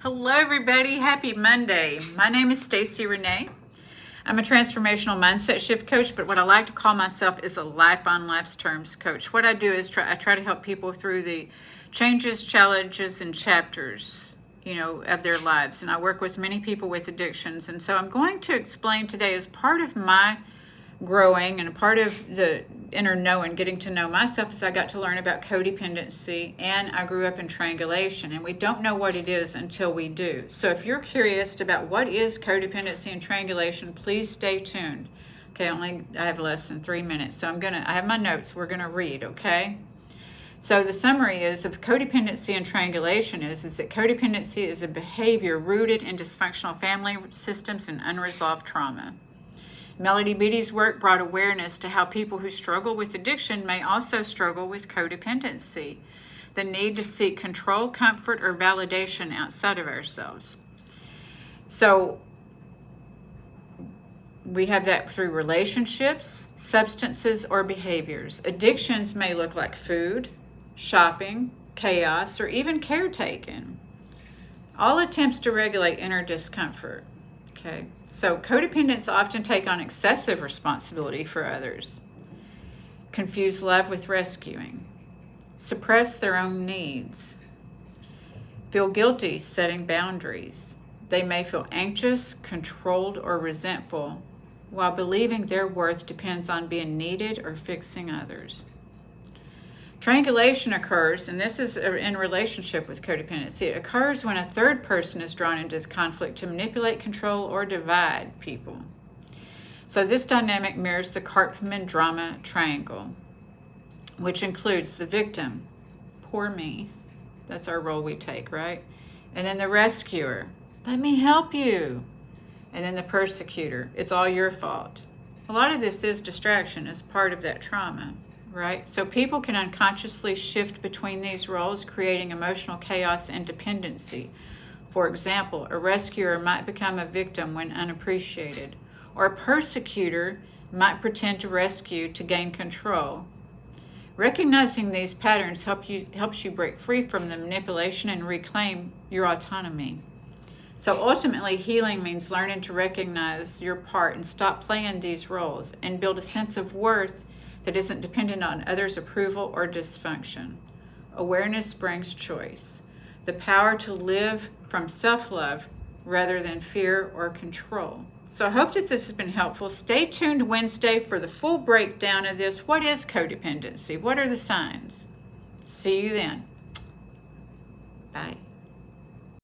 Hello everybody, happy Monday. My name is Stacy Renee. I'm a transformational mindset shift coach, but what I like to call myself is a life on life's terms coach. What I do is I try to help people through the changes, challenges, and chapters, of their lives. And I work with many people with addictions. And so I'm going to explain today, as part of my growing and a part of the inner knowing, getting to know myself, as I got to learn about codependency, and I grew up in triangulation, and we don't know what it is until we do. So if you're curious about what is codependency and triangulation, please stay tuned. Okay, I have less than 3 minutes, so I have my notes, we're gonna read, okay? So the summary is of codependency and triangulation is that codependency is a behavior rooted in dysfunctional family systems and unresolved trauma. Melody Beattie's work brought awareness to how people who struggle with addiction may also struggle with codependency, the need to seek control, comfort, or validation outside of ourselves. So we have that through relationships, substances, or behaviors. Addictions may look like food, shopping, chaos, or even caretaking. All attempts to regulate inner discomfort. Okay, so codependents often take on excessive responsibility for others, confuse love with rescuing, suppress their own needs, feel guilty setting boundaries. They may feel anxious, controlled, or resentful, while believing their worth depends on being needed or fixing others. Triangulation occurs, and this is in relationship with codependency. It occurs when a third person is drawn into the conflict to manipulate, control, or divide people. So this dynamic mirrors the Karpman drama triangle, which includes the victim, poor me, that's our role we take, right? And then the rescuer, let me help you. And then the persecutor, it's all your fault. A lot of this is distraction as part of that trauma. Right? So people can unconsciously shift between these roles, creating emotional chaos and dependency. For example, a rescuer might become a victim when unappreciated, or a persecutor might pretend to rescue to gain control. Recognizing these patterns helps you break free from the manipulation and reclaim your autonomy. So ultimately, healing means learning to recognize your part and stop playing these roles and build a sense of worth that isn't dependent on others' approval or dysfunction. Awareness brings choice, the power to live from self-love rather than fear or control. So I hope that this has been helpful. Stay tuned Wednesday for the full breakdown of this. What is codependency? What are the signs? See you then. Bye.